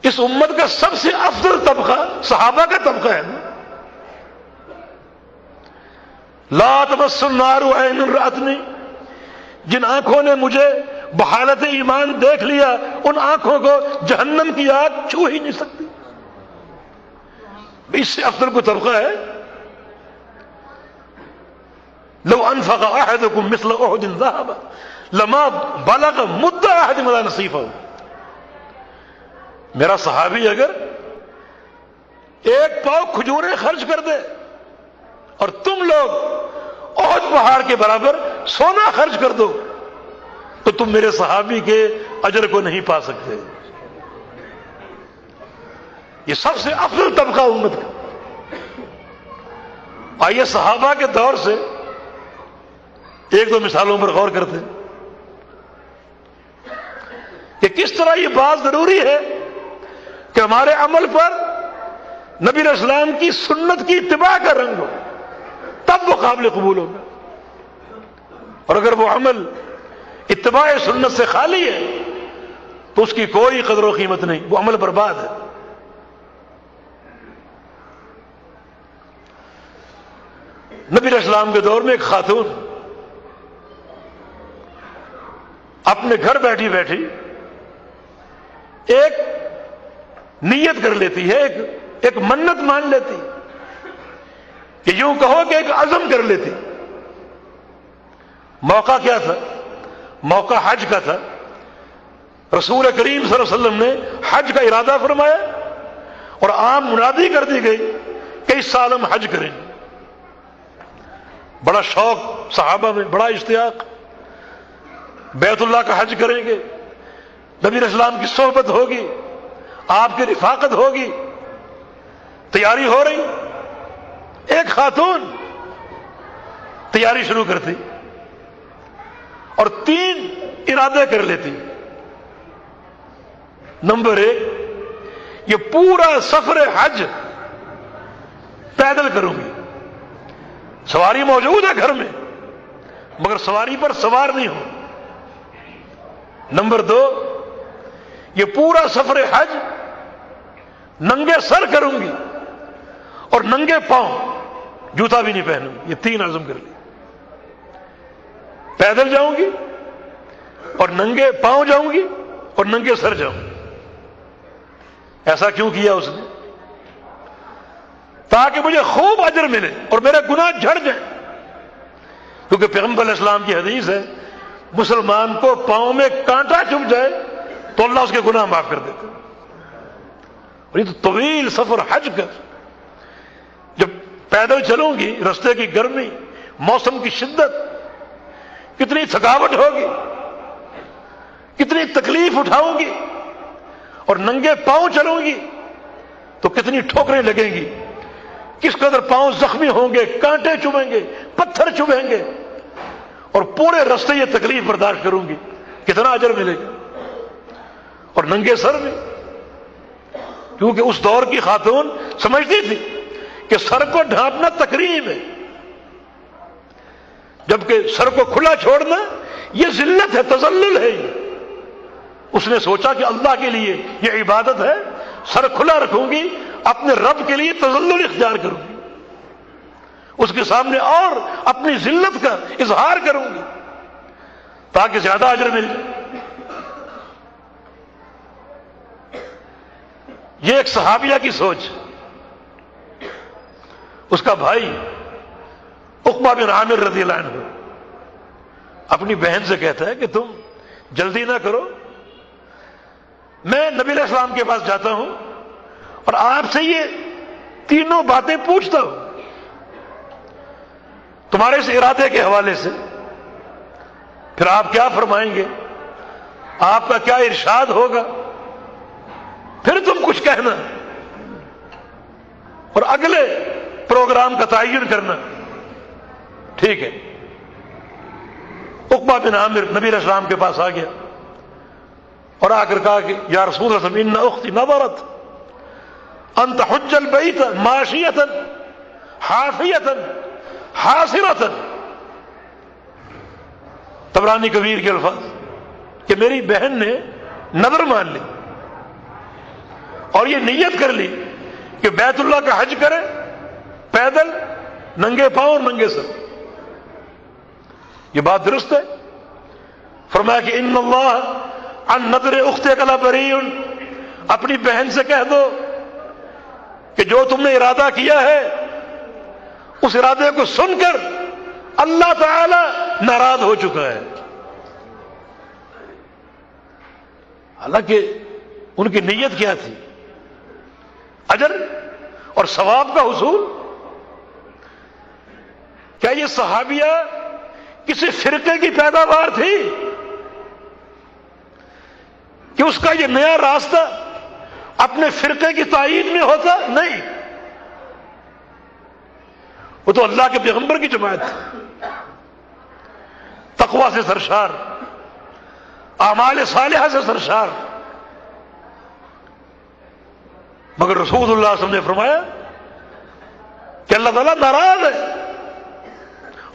اس امت کا سب سے افضل طبقہ صحابہ کا طبقہ ہے نا. لا تمس النار عین رأتنی، جن آنکھوں نے مجھے بحالت ایمان دیکھ لیا ان آنکھوں کو جہنم کی آگ چھو ہی نہیں سکتی. اس سے افضل کو طبقہ ہے. لو انفق احدکم مثل احد ذهبا لما بلغ مد احد ولا نصیفہ. میرا صحابی اگر ایک پاؤ کھجوریں خرچ کر دے اور تم لوگ احد پہاڑ کے برابر سونا خرچ کر دو تو تم میرے صحابی کے اجر کو نہیں پا سکتے. یہ سب سے افضل طبقہ امت کا. آئیے صحابہ کے دور سے ایک دو مثالوں پر غور کرتے ہیں کہ کس طرح یہ بات ضروری ہے کہ ہمارے عمل پر نبی علیہ السلام کی سنت کی اتباع کا رنگ ہو، تب وہ قابل قبول ہوگا. اور اگر وہ عمل اتباع سنت سے خالی ہے تو اس کی کوئی قدر و قیمت نہیں، وہ عمل برباد ہے. نبی علیہ السلام کے دور میں ایک خاتون اپنے گھر بیٹھی بیٹھی ایک نیت کر لیتی ہے، ایک منت مان لیتی کہ یوں کہو کہ ایک عزم کر لیتی. موقع کیا تھا؟ موقع حج کا تھا. رسول کریم صلی اللہ علیہ وسلم نے حج کا ارادہ فرمایا اور عام منادی کر دی گئی کہ اس سال ہم حج کریں. بڑا شوق صحابہ میں، بڑا اشتیاق، بیت اللہ کا حج کریں گے، نبی علیہ السلام کی صحبت ہوگی، آپ کی رفاقت ہوگی. تیاری ہو رہی. ایک خاتون تیاری شروع کرتی اور 3 ارادے کر لیتی. نمبر 1، یہ پورا سفر حج پیدل کروں گی. سواری موجود ہے گھر میں مگر سواری پر سوار نہیں ہوں. نمبر 2، یہ پورا سفر حج ننگے سر کروں گی اور ننگے پاؤں، جوتا بھی نہیں پہنوں گی. یہ 3 عزم کر لی. پیدل جاؤں گی اور ننگے پاؤں جاؤں گی اور ننگے سر جاؤں گی. ایسا کیوں کیا اس نے؟ تاکہ مجھے خوب اجر ملے اور میرے گناہ جھڑ جائیں. کیونکہ پیغمبر علیہ السلام کی حدیث ہے مسلمان کو پاؤں میں کانٹا چبھ جائے تو اللہ اس کے گناہ معاف کر دیتے. اور یہ تو طویل سفر حج کا، جب پیدل چلوں گی، رستے کی گرمی، موسم کی شدت، کتنی تھکاوٹ ہوگی، کتنی تکلیف اٹھاؤں گی. اور ننگے پاؤں چلوں گی تو کتنی ٹھوکریں لگیں گی، کس قدر پاؤں زخمی ہوں گے، کانٹے چبھیں گے، پتھر چبھیں گے، اور پورے رستے یہ تکلیف برداشت کروں گی. کتنا اجر ملے گا. اور ننگے سر میں، کیونکہ اس دور کی خاتون سمجھتی تھی کہ سر کو ڈھانپنا تکریم ہے، جبکہ سر کو کھلا چھوڑنا یہ ذلت ہے، تذلل ہے. اس نے سوچا کہ اللہ کے لیے یہ عبادت ہے، سر کھلا رکھوں گی، اپنے رب کے لیے تذلل اختیار کروں گی، اس کے سامنے اور اپنی ذلت کا اظہار کروں گی تاکہ زیادہ اجر مل جائے. یہ ایک صحابیہ کی سوچ. اس کا بھائی عقبہ بن عامر رضی اللہ عنہ اپنی بہن سے کہتا ہے کہ تم جلدی نہ کرو، میں نبی علیہ السلام کے پاس جاتا ہوں اور آپ سے یہ 3 باتیں پوچھتا ہوں تمہارے اس ارادے کے حوالے سے، پھر آپ کیا فرمائیں گے، آپ کا کیا ارشاد ہوگا، پھر تم کچھ کہنا اور اگلے پروگرام کا تعین کرنا. ٹھیک ہے. عقبہ بن عامر نبی علیہ السلام کے پاس آ گیا اور آ کر کہا کہ یا رسول اللہ ان اختی نظرت ان تحج البیت ماشیۃ حافیۃ حاصرۃ. طبرانی کبیر کے الفاظ کہ میری بہن نے نظر مان لی اور یہ نیت کر لی کہ بیت اللہ کا حج کرے پیدل ننگے پاؤں اور ننگے سر. یہ بات درست ہے. فرمایا کہ ان اللہ عن نذر اختک لبریء، اپنی بہن سے کہہ دو کہ جو تم نے ارادہ کیا ہے اس ارادے کو سن کر اللہ تعالی ناراض ہو چکا ہے. حالانکہ ان کی نیت کیا تھی؟ اجر اور ثواب کا حصول. کیا یہ صحابیہ کسی فرقے کی پیداوار تھی کہ اس کا یہ نیا راستہ اپنے فرقے کی تائید میں ہوتا؟ نہیں، وہ تو اللہ کے پیغمبر کی جماعت تھی، تقوی سے سرشار، اعمال صالحہ سے سرشار. مگر رسول اللہ صلی اللہ علیہ وسلم نے فرمایا کہ اللہ تعالیٰ ناراض ہے.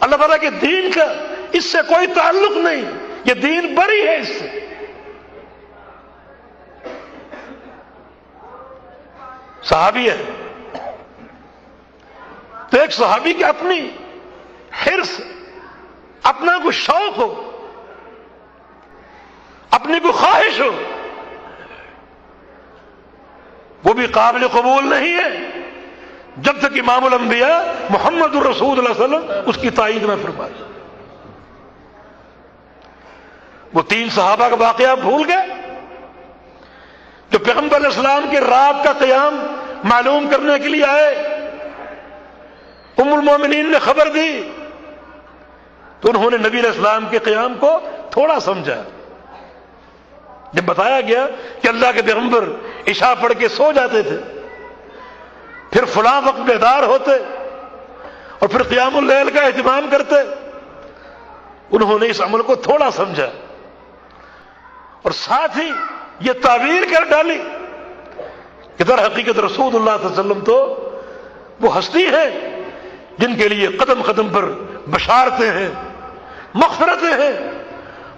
اللہ تعالیٰ کے دین کا اس سے کوئی تعلق نہیں، یہ دین بری ہے اس سے. صحابی ہے تو ایک صحابی کی اپنی حرص، اپنا کوئی شوق ہو، اپنی کوئی خواہش ہو، وہ بھی قابل قبول نہیں ہے جب تک امام الانبیاء محمد الرسول اللہ صلی اللہ علیہ وسلم اس کی تائید نہ فرمائے. وہ 3 صحابہ کا واقعہ بھول گئے جو پیغمبر علیہ السلام کے رات کا قیام معلوم کرنے کے لیے آئے. ام المومنین نے خبر دی تو انہوں نے نبی علیہ السلام کے قیام کو تھوڑا سمجھا. جب بتایا گیا کہ اللہ کے پیغمبر عشاء پڑھ کے سو جاتے تھے، پھر فلاں وقت بیدار ہوتے اور پھر قیام اللیل کا اہتمام کرتے، انہوں نے اس عمل کو تھوڑا سمجھا اور ساتھ ہی یہ تعبیر کر ڈالی کہ در حقیقت رسول اللہ صلی اللہ علیہ وسلم تو وہ ہستی ہے جن کے لیے قدم قدم پر بشارتیں ہیں، مغفرتیں ہیں.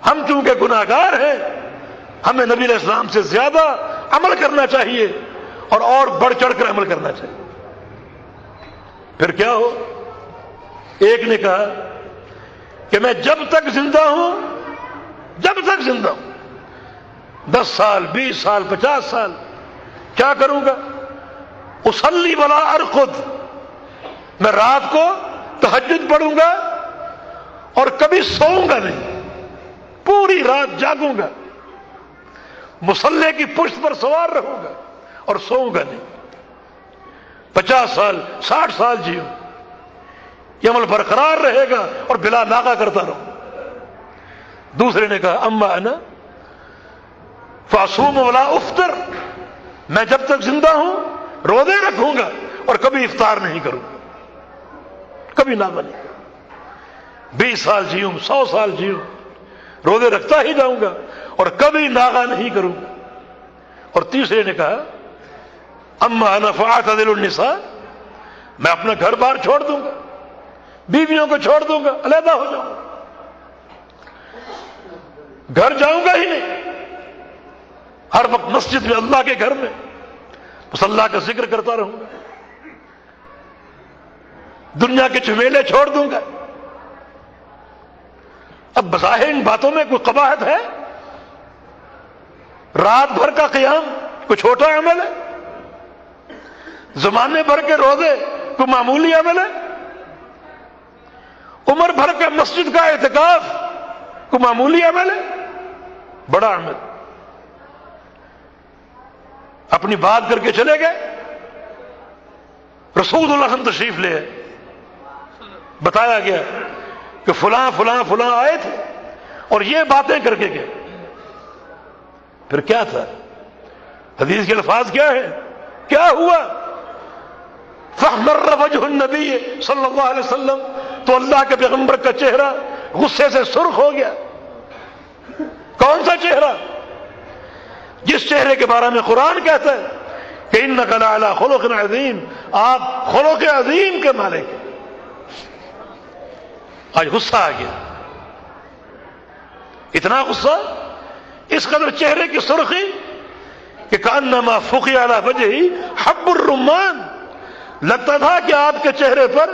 ہم چونکہ گناہگار ہیں، ہمیں نبی علیہ السلام سے زیادہ عمل کرنا چاہیے اور بڑھ چڑھ کر عمل کرنا چاہیے. پھر کیا ہو؟ ایک نے کہا کہ میں جب تک زندہ ہوں، جب تک زندہ ہوں، 10 سال 20 سال 50 سال کیا کروں گا؟ اصلی ولا ارقد، میں رات کو تہجد پڑھوں گا اور کبھی سوؤں گا نہیں، پوری رات جاگوں گا، مصلی کی پشت پر سوار رہوں گا اور سوؤں گا نہیں. 50 سال 60 سال جیوں، یہ عمل برقرار رہے گا اور بلا ناغہ کرتا رہوں. دوسرے نے کہا اما انا فاصوم ولا افطر، میں جب تک زندہ ہوں روزے رکھوں گا اور کبھی افطار نہیں کروں گا، کبھی ناغہ نہیں کروں. 20 سال جیوں 100 سال جیوں روزے رکھتا ہی جاؤں گا اور کبھی ناغہ نہیں کروں گا. اور تیسرے نے کہا اما انا فاعتزل النساء، میں اپنا گھر بار چھوڑ دوں گا، بیویوں کو چھوڑ دوں گا، علیحدہ ہو جاؤں گا، گھر جاؤں گا ہی نہیں، ہر وقت مسجد میں اللہ کے گھر میں مصلی کا ذکر کرتا رہوں گا، دنیا کے جھمیلے چھوڑ دوں گا. اب بظاہر ان باتوں میں کوئی قباحت ہے؟ رات بھر کا قیام کوئی چھوٹا عمل ہے؟ زمانے بھر کے روزے کوئی معمولی عمل ہے؟ عمر بھر کا مسجد کا اعتکاف کوئی معمولی عمل ہے؟ بڑا عمل. اپنی بات کر کے چلے گئے. رسول اللہ صلی اللہ علیہ وسلم تشریف لے آئے، بتایا گیا کہ فلاں فلاں فلاں آئے تھے اور یہ باتیں کر کے گئے. پھر کیا تھا؟ حدیث کے الفاظ کیا ہے؟ کیا ہوا؟ فاحمر وجہ النبی صلی اللہ علیہ وسلم، تو اللہ کے پیغمبر کا چہرہ غصے سے سرخ ہو گیا. کون سا چہرہ؟ جس چہرے کے بارے میں قرآن کہتا ہے کہ انک لعلی خلق عظیم، آپ خلق عظیم کے مالک ہیں. آج غصہ آ گیا، اتنا غصہ، اس قدر چہرے کی سرخی کہ کانما فقی علی وجہی حب الرمان، لگتا تھا کہ آپ کے چہرے پر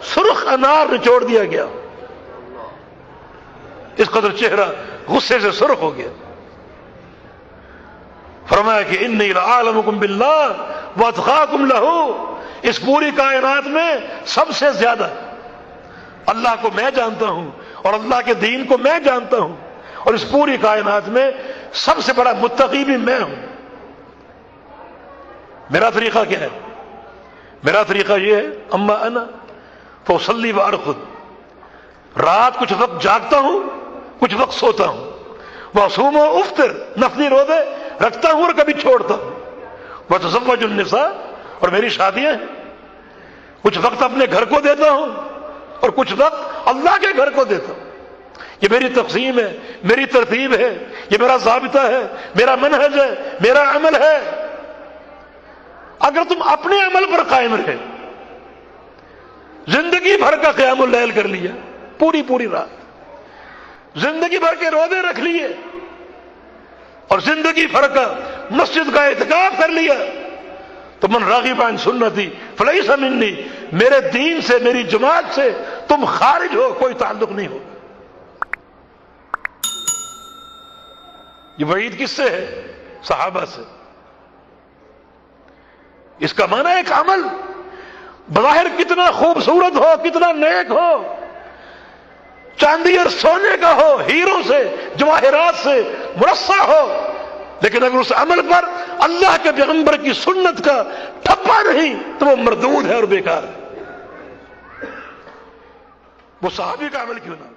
سرخ انار نچوڑ دیا گیا، اس قدر چہرہ غصے سے سرخ ہو گیا۔ فرمایا کہ انی لعالمکم باللہ واتقاکم لہ، اس پوری کائنات میں سب سے زیادہ اللہ کو میں جانتا ہوں اور اللہ کے دین کو میں جانتا ہوں، اور اس پوری کائنات میں سب سے بڑا متقی بھی میں ہوں۔ میرا طریقہ کیا ہے؟ میرا طریقہ یہ ہے، اما انا فاصلی وارقد، رات کچھ وقت جاگتا ہوں، کچھ وقت سوتا ہوں، واصوم و افطر، نفلی روزے رکھتا ہوں اور کبھی چھوڑتا ہوں، واتزوج النساء، اور میری شادیاں ہیں، کچھ وقت اپنے گھر کو دیتا ہوں اور کچھ وقت اللہ کے گھر کو دیتا ہوں۔ یہ میری تقسیم ہے، میری ترتیب ہے، یہ میرا ضابطہ ہے، میرا منہج ہے، میرا عمل ہے۔ اگر تم اپنے عمل پر قائم رہے، زندگی بھر کا قیام اللیل کر لیا، پوری رات، زندگی بھر کے روزے رکھ لیے اور زندگی بھر کا مسجد کا اعتکاف کر لیا، تو من راغب عن سنتی فلیس منی، میرے دین سے، میری جماعت سے تم خارج ہو، کوئی تعلق نہیں ہو۔ یہ وعید کس سے ہے؟ صحابہ سے۔ اس کا معنی ایک عمل بظاہر کتنا خوبصورت ہو، کتنا نیک ہو، چاندی اور سونے کا ہو، ہیروں سے جواہرات سے مرصع ہو، لیکن اگر اس عمل پر اللہ کے پیغمبر کی سنت کا ٹھپا نہیں تو وہ مردود ہے اور بیکار ہے۔ وہ صحابی کا عمل کیوں نہ؟